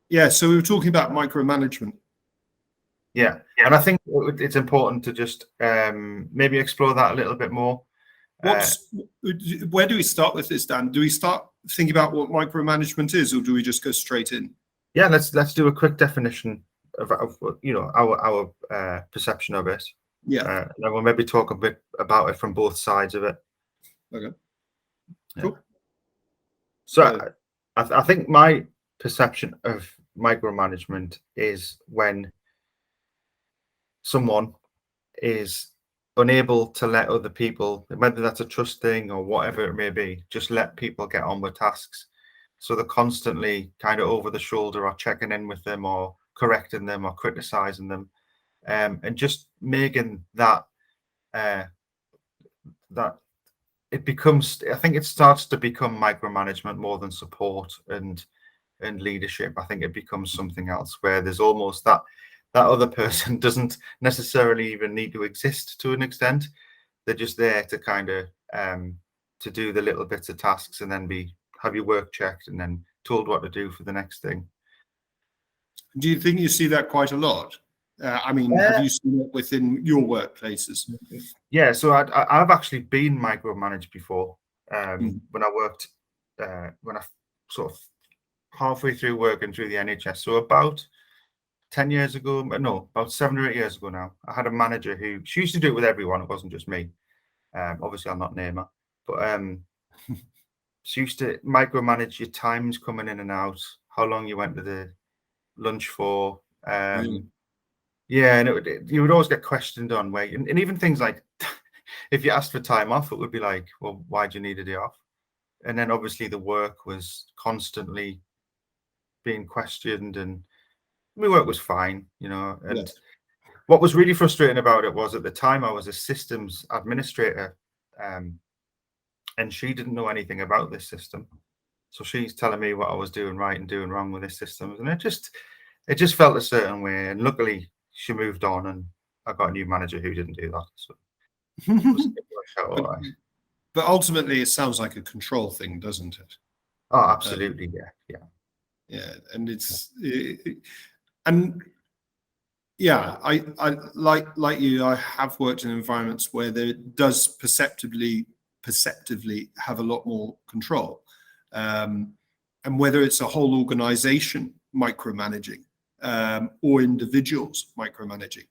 Yeah, so we were talking about micromanagement. Yeah, and I think it's important to just maybe explore that a little bit more. Where do we start with this, Dan? Do we start thinking about what micromanagement is, or do we just go straight in? Yeah, let's do a quick definition of our perception of it. Yeah, and we'll maybe talk a bit about it from both sides of it. Okay. Yeah. Cool. So I think my perception of micromanagement is when someone is unable to let other people, whether that's a trust thing or whatever it may be, just let people get on with tasks. So they're constantly kind of over the shoulder or checking in with them or correcting them or criticizing them, and just making that that it becomes, I think it starts to become micromanagement more than support and leadership. I think it becomes something else where there's almost that other person doesn't necessarily even need to exist to an extent. They're just there to kind of to do the little bits of tasks and then have your work checked and then told what to do for the next thing. Do you think you see that quite a lot? I mean, have you seen it within your workplaces? Yeah, so I've actually been micromanaged before. When I worked, when I sort of halfway through working through the NHS, so about 10 years ago, no, about 7 or 8 years ago now, I had a manager who, she used to do it with everyone, it wasn't just me. Obviously, I'll not name her, but she used to micromanage your times coming in and out, how long you went to the lunch for. Yeah, and you would always get questioned on where, and even things like, if you asked for time off, it would be like, well, why do you need a day off? And then obviously the work was constantly being questioned, and my work was fine, and what was really frustrating about it was at the time I was a systems administrator, and she didn't know anything about this system. So she's telling me what I was doing right and doing wrong with this system. And it just felt a certain way. And luckily she moved on and I got a new manager who didn't do that. So but ultimately it sounds like a control thing, doesn't it? Oh, absolutely. Yeah. And I like you, I have worked in environments where there does perceptively have a lot more control, and whether it's a whole organization micromanaging or individuals micromanaging,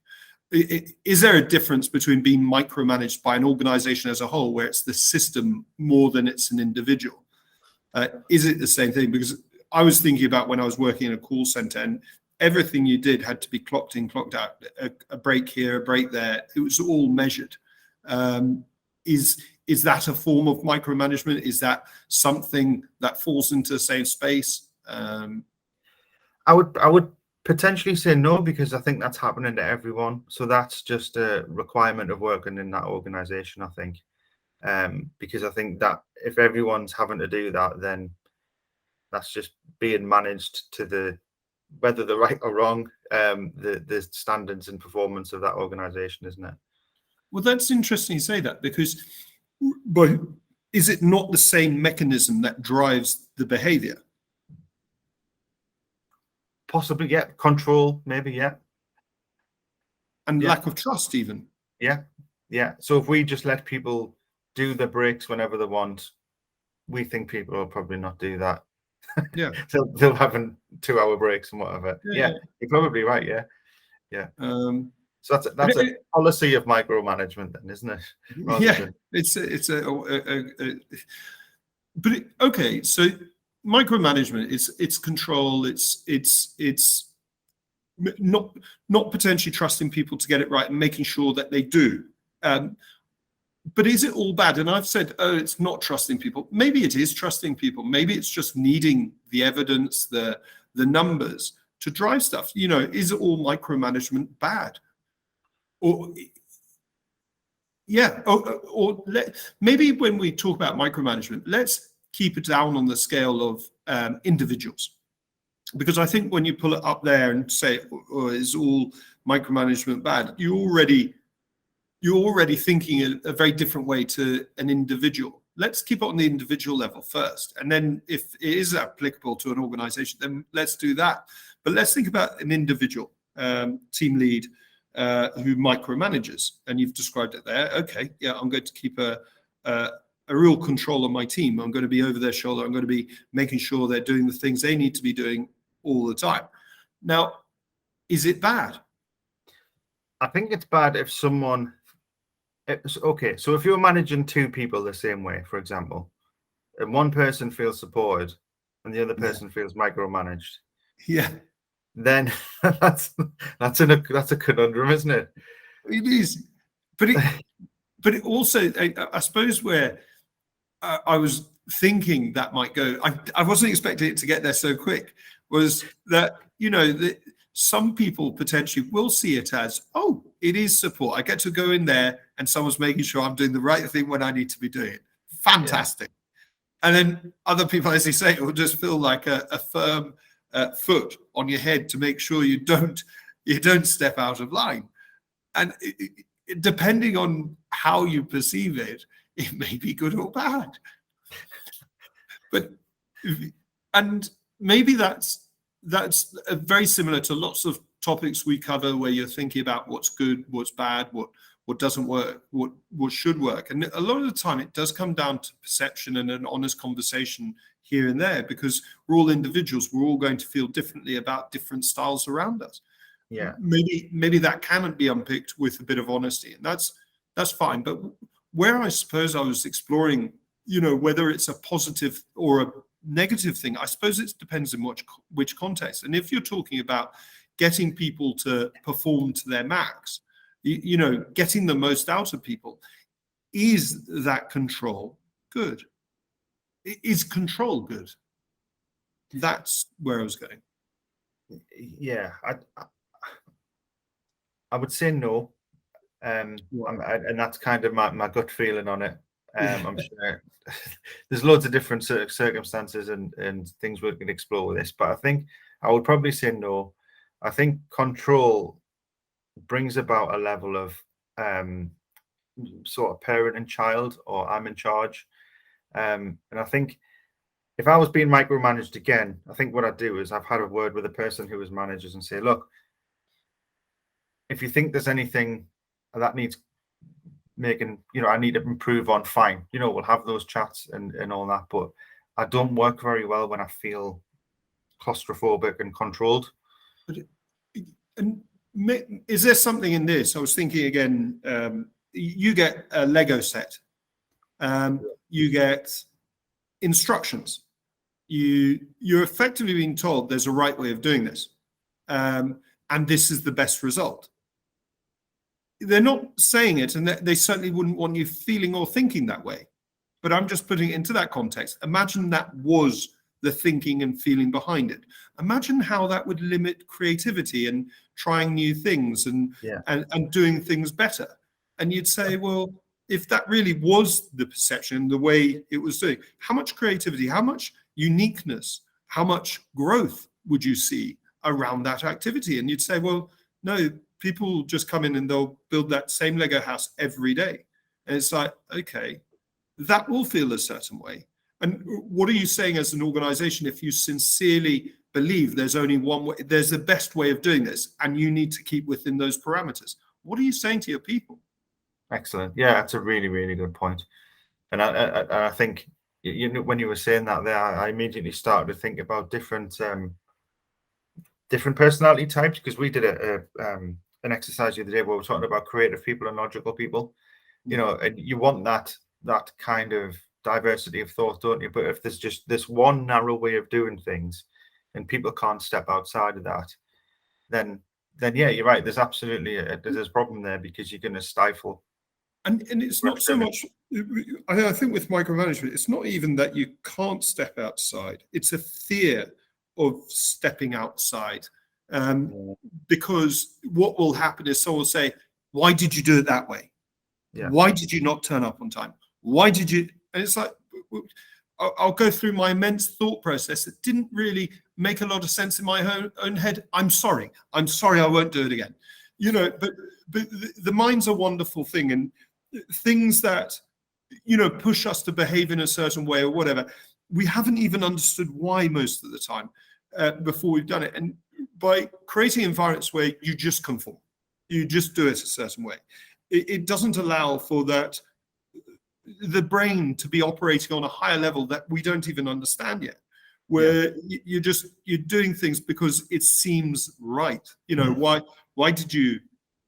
is there a difference between being micromanaged by an organization as a whole, where it's the system more than it's an individual? Is it the same thing? Because I was thinking about when I was working in a call center, and everything you did had to be clocked in, clocked out, a break here, a break there. It was all measured. Is that a form of micromanagement? Is that something that falls into the same space? I would potentially say no, because I think that's happening to everyone. So that's just a requirement of working in that organization, I think. Because I think that if everyone's having to do that, then that's just being managed to whether they're right or wrong, the standards and performance of that organization, isn't it? Well, that's interesting you say that, because but is it not the same mechanism that drives the behavior? Possibly, yeah. Control, maybe, yeah. And lack of trust, even. Yeah. So if we just let people do the breaks whenever they want, we think people will probably not do that. Yeah. They'll have 2-hour breaks and whatever. Yeah, you're probably right. Yeah. So that's a policy of micromanagement, then, isn't it? Okay. So micromanagement, it's control. It's not potentially trusting people to get it right and making sure that they do. But is it all bad? And I've said, it's not trusting people. Maybe it is trusting people. Maybe it's just needing the evidence, the numbers to drive stuff. Is it all micromanagement bad? Maybe when we talk about micromanagement, let's keep it down on the scale of individuals. Because I think when you pull it up there and say, is all micromanagement bad, you're already thinking a very different way to an individual. let's keep it on the individual level first. And then if it is applicable to an organization, then let's do that. But let's think about an individual team lead who micromanages. And you've described it there. Okay, yeah, I'm going to keep a real control on my team. I'm going to be over their shoulder. I'm going to be making sure they're doing the things they need to be doing all the time. Now, is it bad? I think it's bad if someone, okay, so if you're managing two people the same way, for example, and one person feels supported and the other person feels micromanaged, then that's a conundrum, isn't it? It is, but it also, I suppose, where I was thinking that might go, I wasn't expecting it to get there so quick, was that, that some people potentially will see it as, oh, it is support. I get to go in there and someone's making sure I'm doing the right thing when I need to be doing it. Fantastic. Yeah. And then other people, as they say, it will just feel like a firm foot on your head to make sure you don't step out of line. And depending on how you perceive it, it may be good or bad. And maybe that's very similar to lots of topics we cover, where you're thinking about what's good, what's bad, what doesn't work, what should work. And a lot of the time it does come down to perception and an honest conversation here and there, because we're all individuals. We're all going to feel differently about different styles around us. Yeah. Maybe that cannot be unpicked with a bit of honesty, and that's fine. But where I suppose I was exploring, whether it's a positive or a negative thing, I suppose it depends on which context. And if you're talking about getting people to perform to their max, getting the most out of people, is that control good? Is control good? That's where I was going. Yeah, I would say no, and that's kind of my gut feeling on it. I'm sure there's loads of different circumstances and things we can explore with this, but I think I would probably say no. I think control brings about a level of sort of parent and child, or I'm in charge. And I think if I was being micromanaged again, I think what I'd do is I've had a word with the person who was managers and say, look, if you think there's anything that needs making, I need to improve on, fine. We'll have those chats and all that. But I don't work very well when I feel claustrophobic and controlled. And is there something in this? I was thinking again, you get a Lego set. You get instructions. You're effectively being told there's a right way of doing this. And this is the best result. They're not saying it, and they certainly wouldn't want you feeling or thinking that way. But I'm just putting it into that context. Imagine that was the thinking and feeling behind it. Imagine how that would limit creativity and trying new things and doing things better. And you'd say, well, if that really was the perception, the way it was doing, how much creativity, how much uniqueness, how much growth would you see around that activity? And you'd say, well, no, people just come in and they'll build that same Lego house every day. And it's like, okay, that will feel a certain way. And what are you saying as an organization if you sincerely believe there's only one way, there's the best way of doing this, and you need to keep within those parameters? What are you saying to your people? Excellent. Yeah, that's a really, really good point. And I think, when you were saying that there, I immediately started to think about different personality types, because we did an exercise the other day where we were talking about creative people and logical people. And you want that kind of diversity of thought, don't you? But if there's just this one narrow way of doing things and people can't step outside of that, then yeah, you're right. There's absolutely there's a problem there, because you're going to stifle. And it's not so much, I think with micromanagement, it's not even that you can't step outside. It's a fear of stepping outside. Because what will happen is someone will say, why did you do it that way? Yeah. Why did you not turn up on time? Why did you? And it's like, I'll go through my immense thought process that didn't really make a lot of sense in my own head. I'm sorry, I won't do it again. But the mind's a wonderful thing, and things that push us to behave in a certain way or whatever. We haven't even understood why most of the time before we've done it. And by creating environments where you just conform, you just do it a certain way, it doesn't allow for that, the brain to be operating on a higher level that we don't even understand yet, where you're doing things because it seems right. Why did you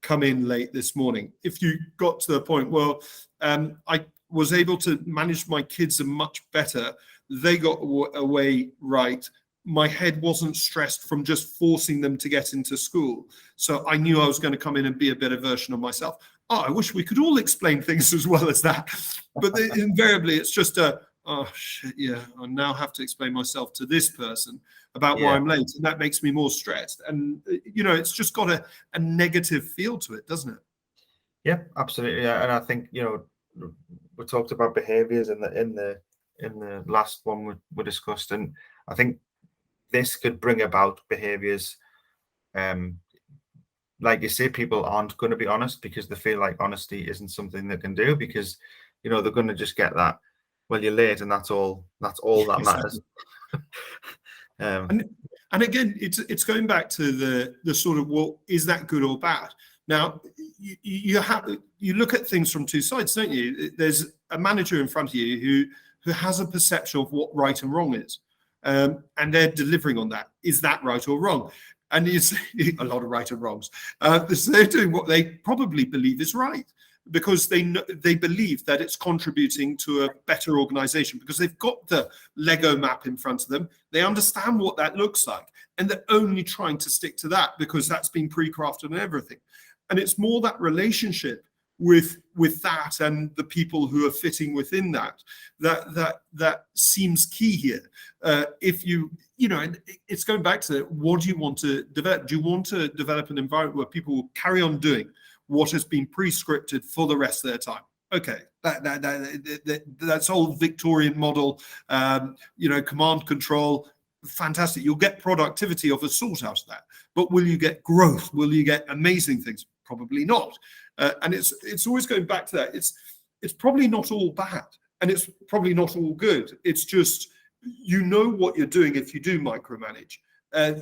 come in late this morning? If you got to the point, well, I was able to manage my kids much better. They got away right. My head wasn't stressed from just forcing them to get into school. So I knew I was going to come in and be a better version of myself. Oh, I wish we could all explain things as well as that. But invariably, it's just oh, shit, yeah, I now have to explain myself to this person about why I'm late. And that makes me more stressed. And, it's just got a negative feel to it, doesn't it? Yeah, absolutely. Yeah. And I think, we talked about behaviors in the last one we discussed. And I think this could bring about behaviors. Like you say, people aren't going to be honest because they feel like honesty isn't something they can do, because they're going to just get that, well, you're late, and that's all that matters. And again, it's going back to the sort of, well, is that good or bad? Now, you look at things from two sides, don't you? There's a manager in front of you who has a perception of what right and wrong is, and they're delivering on that. Is that right or wrong? And it's a lot of right and wrongs. So they're doing what they probably believe is right, because they believe that it's contributing to a better organization, because they've got the Lego map in front of them. They understand what that looks like, and they're only trying to stick to that because that's been pre-crafted and everything. And it's more that relationship with that and the people who are fitting within that seems key here. If and it's going back to what do you want to develop? Do you want to develop an environment where people will carry on doing what has been pre-scripted for the rest of their time? Okay, that's old Victorian model, command control. Fantastic. You'll get productivity of a sort out of that, but will you get growth? Will you get amazing things? Probably not. And it's always going back to that. It's probably not all bad, and it's probably not all good. It's just, what you're doing if you do micromanage.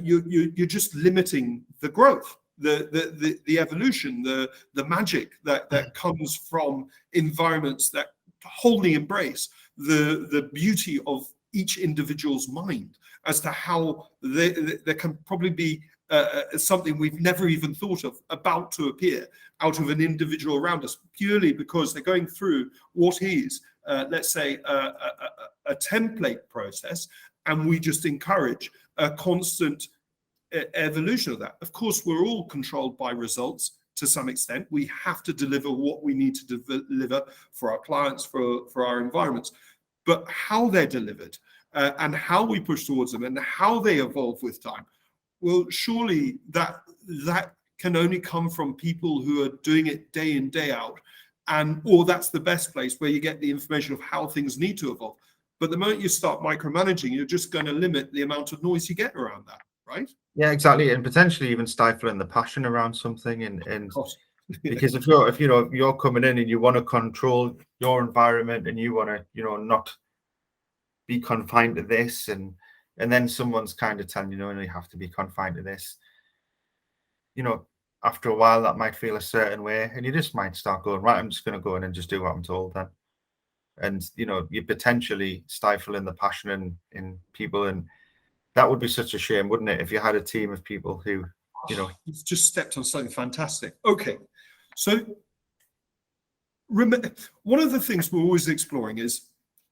You're just limiting the growth, the evolution, the magic that comes from environments that wholly embrace the beauty of each individual's mind as to how there can probably be something we've never even thought of about to appear out of an individual around us, purely because they're going through what is, let's say, a template process, and we just encourage a constant evolution of that. Of course, we're all controlled by results to some extent. We have to deliver what we need to deliver for our clients, for our environments, but how they're delivered and how we push towards them and how they evolve with time, well, surely that can only come from people who are doing it day in, day out, or that's the best place where you get the information of how things need to evolve. But the moment you start micromanaging, you're just going to limit the amount of noise you get around that, right? Yeah, exactly, and potentially even stifling the passion around something, and because if you're coming in and you want to control your environment and you want to not be confined to this, and then someone's kind of telling you have to be confined to this, after a while that might feel a certain way, and you just might start going, right, I'm just going to go in and just do what I'm told then. And you're potentially stifling the passion in people, and that would be such a shame, wouldn't it, if you had a team of people who you've just stepped on something fantastic. Okay, so remember, one of the things we're always exploring is,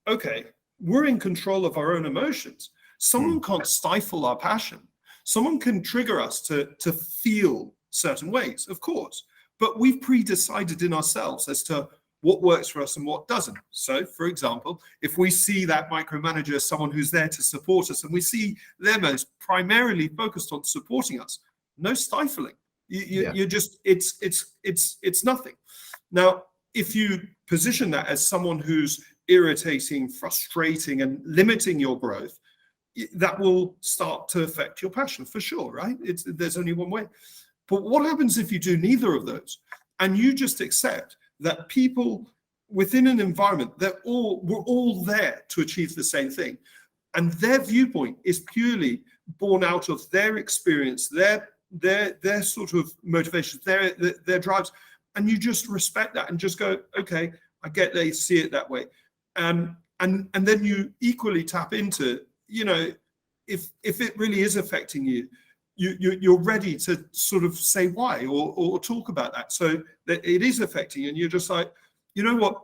okay, we're in control of our own emotions. Someone can't stifle our passion. Someone can trigger us to feel certain ways, of course, but we've pre-decided in ourselves as to what works for us and what doesn't. So, for example, if we see that micromanager as someone who's there to support us, and we see them as primarily focused on supporting us, no stifling. You're just, it's nothing. Now, if you position that as someone who's irritating, frustrating, and limiting your growth, that will start to affect your passion for sure, right? There's only one way. But what happens if you do neither of those, and you just accept that people within an environment, we're all there to achieve the same thing. And their viewpoint is purely born out of their experience, their sort of motivations, their drives. And you just respect that and just go, okay, I get they see it that way. And then you equally tap into, if it really is affecting you, you're ready to sort of say why or talk about that. So that it is affecting you, and you're just like, you know what?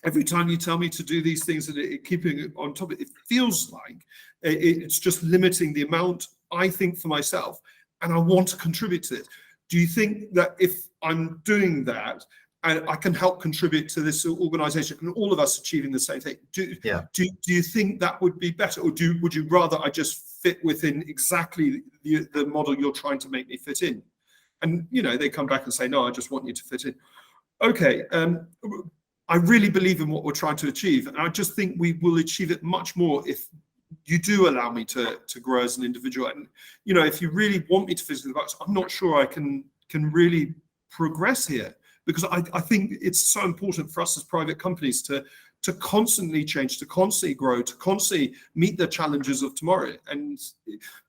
Every time you tell me to do these things and keeping it on top, it feels like it's just limiting the amount I think for myself, and I want to contribute to it. Do you think that if I'm doing that, and I can help contribute to this organization and all of us achieving the same thing? Do you think that would be better, or would you rather I just fit within exactly the model you're trying to make me fit in? And they come back and say, no, I just want you to fit in. Okay. I really believe in what we're trying to achieve, and I just think we will achieve it much more if you do allow me to grow as an individual. And if you really want me to fit in the box, I'm not sure I can really progress here, because I think it's so important for us as private companies to constantly change, to constantly grow, to constantly meet the challenges of tomorrow.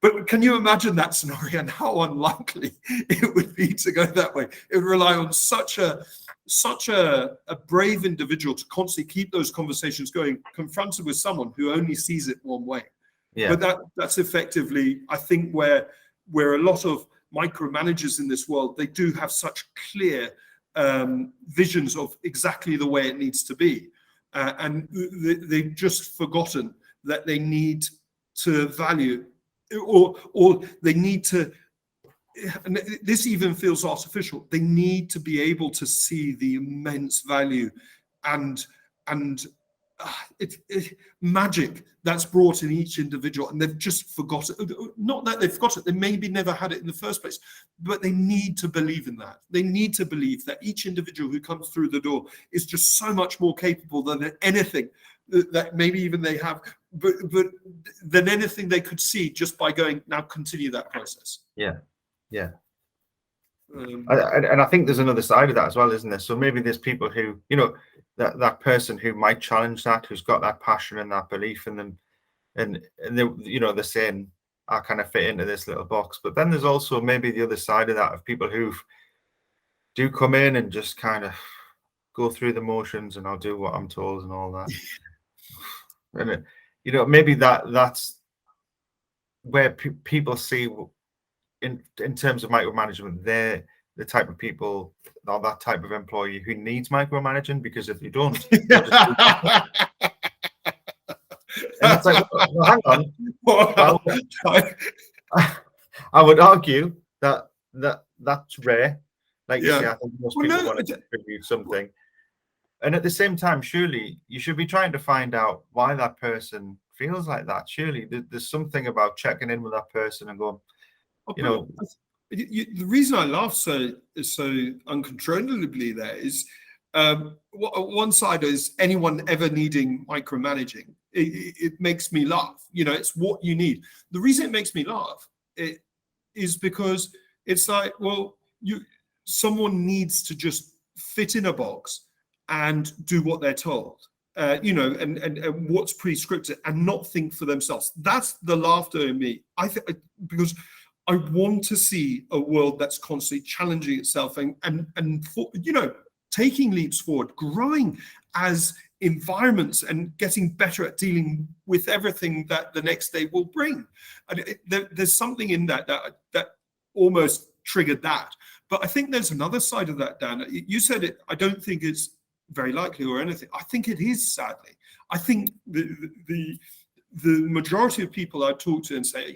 But can you imagine that scenario and how unlikely it would be to go that way? It would rely on such a brave individual to constantly keep those conversations going, confronted with someone who only sees it one way. Yeah. But that's effectively, I think, where a lot of micromanagers in this world, they do have such clear visions of exactly the way it needs to be. And they've just forgotten that they need to value, or they need to, and this even feels artificial, they need to be able to see the immense value and magic that's brought in each individual, and they've just forgotten. Not that they've forgotten, they maybe never had it in the first place, but they need to believe in that. They need to believe that each individual who comes through the door is just so much more capable than anything that maybe even they have, but than anything they could see just by going, now continue that process. Yeah. And I think there's another side of that as well, isn't there? So maybe there's people who, that person who might challenge that, who's got that passion and that belief in them, and they, they're saying, I kind of fit into this little box. But then there's also maybe the other side of that, of people who do come in and just kind of go through the motions, and I'll do what I'm told and all that. And maybe that's where people see, in terms of micromanagement, they're the type of people, or that type of employee who needs micromanaging, because if you don't, and it's like, well, hang on. I would argue that's rare. Like you say, I think most people want to contribute something. And at the same time, surely you should be trying to find out why that person feels like that. Surely there's something about checking in with that person and going, the reason I laugh so uncontrollably there is, one side is anyone ever needing micromanaging. It makes me laugh. It's what you need. The reason it makes me laugh is because it's like, well, someone needs to just fit in a box and do what they're told, and what's pre-scripted, and not think for themselves. That's the laughter in me. I think, because I want to see a world that's constantly challenging itself and taking leaps forward, growing as environments, and getting better at dealing with everything that the next day will bring. And there's something in that almost triggered that. But I think there's another side of that, Dan. You said it. I don't think it's very likely or anything. I think it is, sadly. I think the majority of people I talk to and say,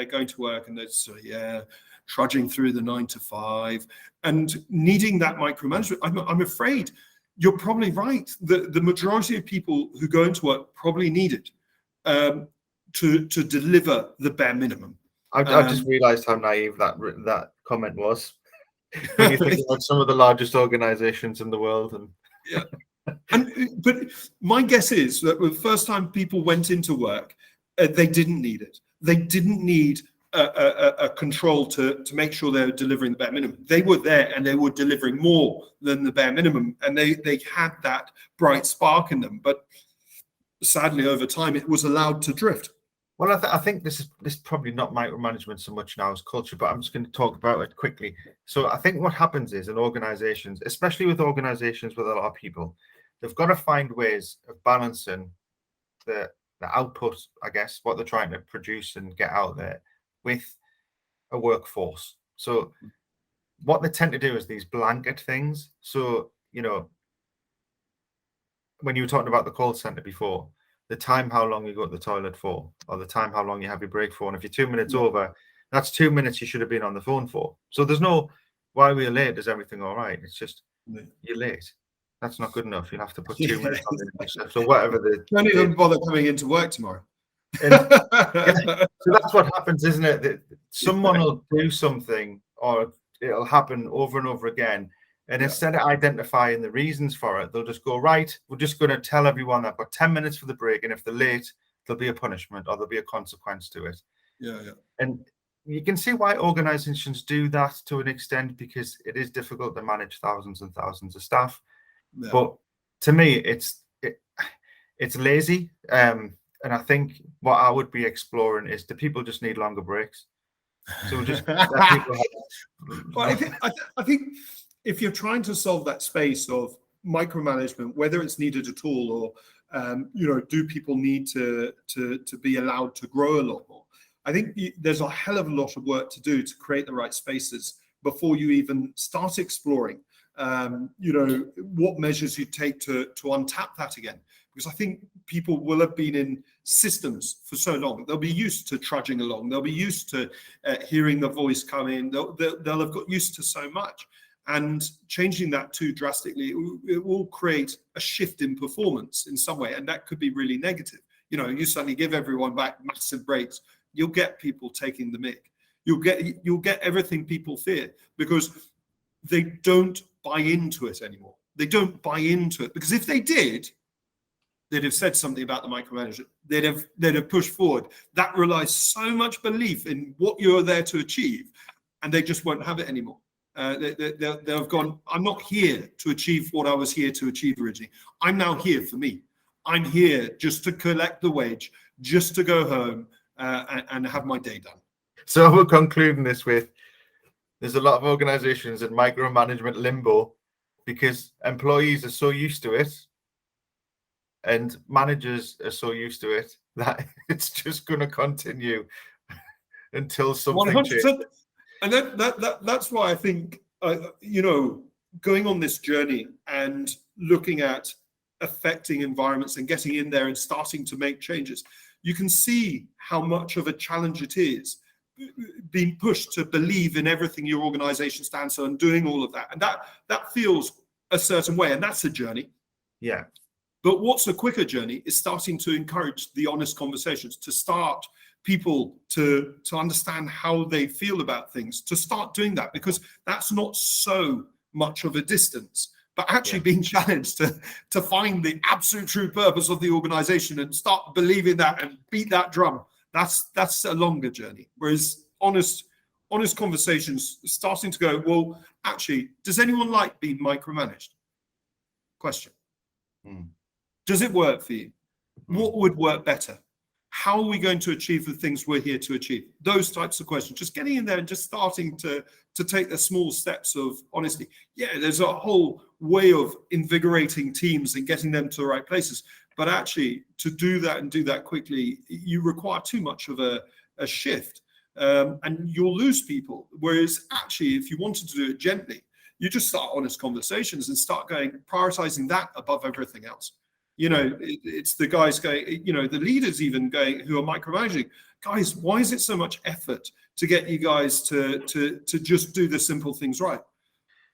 going to work, and they're sort of, trudging through the 9 to 5 and needing that micromanagement. I'm afraid you're probably right. The majority of people who go into work probably need it to deliver the bare minimum. I just realised how naive that comment was. When you think about some of the largest organisations in the world, but my guess is that the first time people went into work, they didn't need it. They didn't need a control to make sure they were delivering the bare minimum. They were there and they were delivering more than the bare minimum, and they had that bright spark in them. But sadly, over time, it was allowed to drift. Well, I think this is probably not micromanagement so much now as culture, but I'm just going to talk about it quickly. So I think what happens is in organizations, especially with organizations with a lot of people, they've got to find ways of balancing the output, I guess, what they're trying to produce and get out there with a workforce. So what they tend to do is these blanket things. So, you know, when you were talking about the call center before, the time how long you go to the toilet for, or the time how long you have your break for. And if you're 2 minutes over, that's 2 minutes you should have been on the phone for. So there's no, why we're late, is everything all right? It's just, you're late. That's not good enough. You'll have to put 2 minutes on the stuff. So whatever the... Don't even bother coming into work tomorrow. So that's what happens, isn't it? That someone will do something, or it'll happen over and over again. And instead of identifying the reasons for it, they'll just go, right, we're just going to tell everyone that I've got 10 minutes for the break. And if they're late, there'll be a punishment or there'll be a consequence to it. And you can see why organizations do that to an extent, because it is difficult to manage thousands and thousands of staff. But to me, it's lazy. And I think what I would be exploring is, do people just need longer breaks? So just let people have... Well, I think if you're trying to solve that space of micromanagement, whether it's needed at all, or do people need to be allowed to grow a lot more? I think there's a hell of a lot of work to do to create the right spaces before you even start exploring, what measures you take to untap that again. Because I think people will have been in systems for so long. They'll be used to trudging along. They'll be used to hearing the voice come in. They'll have got used to so much. And changing that too drastically, it will create a shift in performance in some way. And that could be really negative. You suddenly give everyone back massive breaks. You'll get people taking the mick. You'll get everything people fear, because they don't buy into it anymore. They don't buy into it, because if they did, they'd have said something about the micromanagement. They'd have pushed forward. That relies so much belief in what you're there to achieve, and they just won't have it anymore. They'll have gone, I'm not here to achieve what I was here to achieve originally. I'm now here for me. I'm here just to collect the wage, just to go home and have my day done. So we're concluding this with, there's a lot of organizations in micromanagement limbo because employees are so used to it and managers are so used to it that it's just going to continue until something 100%. Changes. And that's why I think, going on this journey and looking at affecting environments and getting in there and starting to make changes, you can see how much of a challenge it is being pushed to believe in everything your organization stands for and doing all of that. And that feels a certain way, and that's a journey. Yeah. But what's a quicker journey is starting to encourage the honest conversations, to start people to understand how they feel about things, to start doing that, because that's not so much of a distance, but actually being challenged to find the absolute true purpose of the organization and start believing that and beat that drum. That's a longer journey. Whereas honest conversations starting to go, well, actually, does anyone like being micromanaged? Question. Does it work for you? What would work better? How are we going to achieve the things we're here to achieve? Those types of questions, just getting in there and just starting to take the small steps of honesty. Yeah, there's a whole way of invigorating teams and getting them to the right places. But actually, to do that and do that quickly, you require too much of a shift, and you'll lose people. Whereas actually, if you wanted to do it gently, you just start honest conversations and start prioritizing that above everything else. It's the guys going, the leaders even going who are micromanaging. Guys, why is it so much effort to get you guys to just do the simple things right?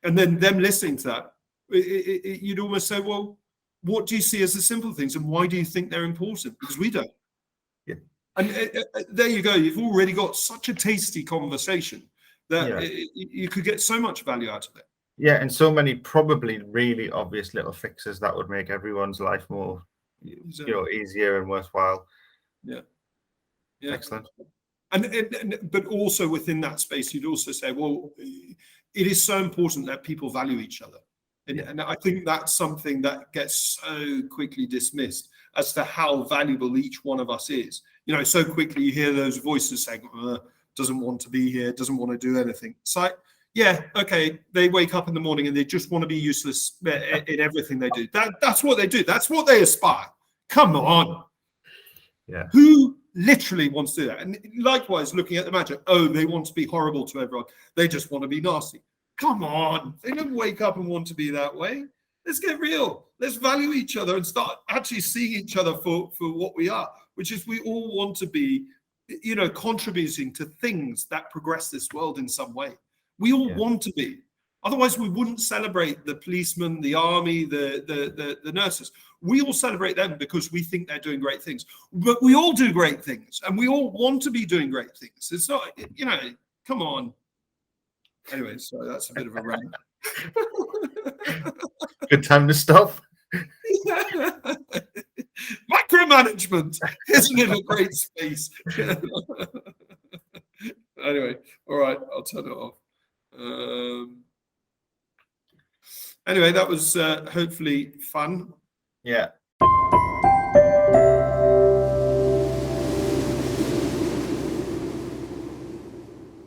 And then them listening to that, you'd almost say, well, what do you see as the simple things, and why do you think they're important? Because we don't. Yeah. And there you go. You've already got such a tasty conversation that you could get so much value out of it. Yeah, and so many probably really obvious little fixes that would make everyone's life more, easier and worthwhile. Yeah. Excellent. But also within that space, you'd also say, well, it is so important that people value each other. And I think that's something that gets so quickly dismissed as to how valuable each one of us is. So quickly you hear those voices saying, doesn't want to be here, doesn't want to do anything. It's like, yeah, okay, they wake up in the morning and they just want to be useless in everything they do. That's what they do. That's what they aspire. Come on. Yeah. Who literally wants to do that? And likewise, looking at the manager, they want to be horrible to everyone. They just want to be nasty. Come on. They don't wake up and want to be that way. Let's get real. Let's value each other and start actually seeing each other for what we are, which is we all want to be, contributing to things that progress this world in some way. We all want to be. Otherwise, we wouldn't celebrate the policemen, the army, the nurses. We all celebrate them because we think they're doing great things. But we all do great things, and we all want to be doing great things. It's not, come on. Anyway, so that's a bit of a rant. Good time to stop. Micromanagement, isn't it a great space? Anyway, all right, I'll turn it off. Anyway, that was hopefully fun. Yeah.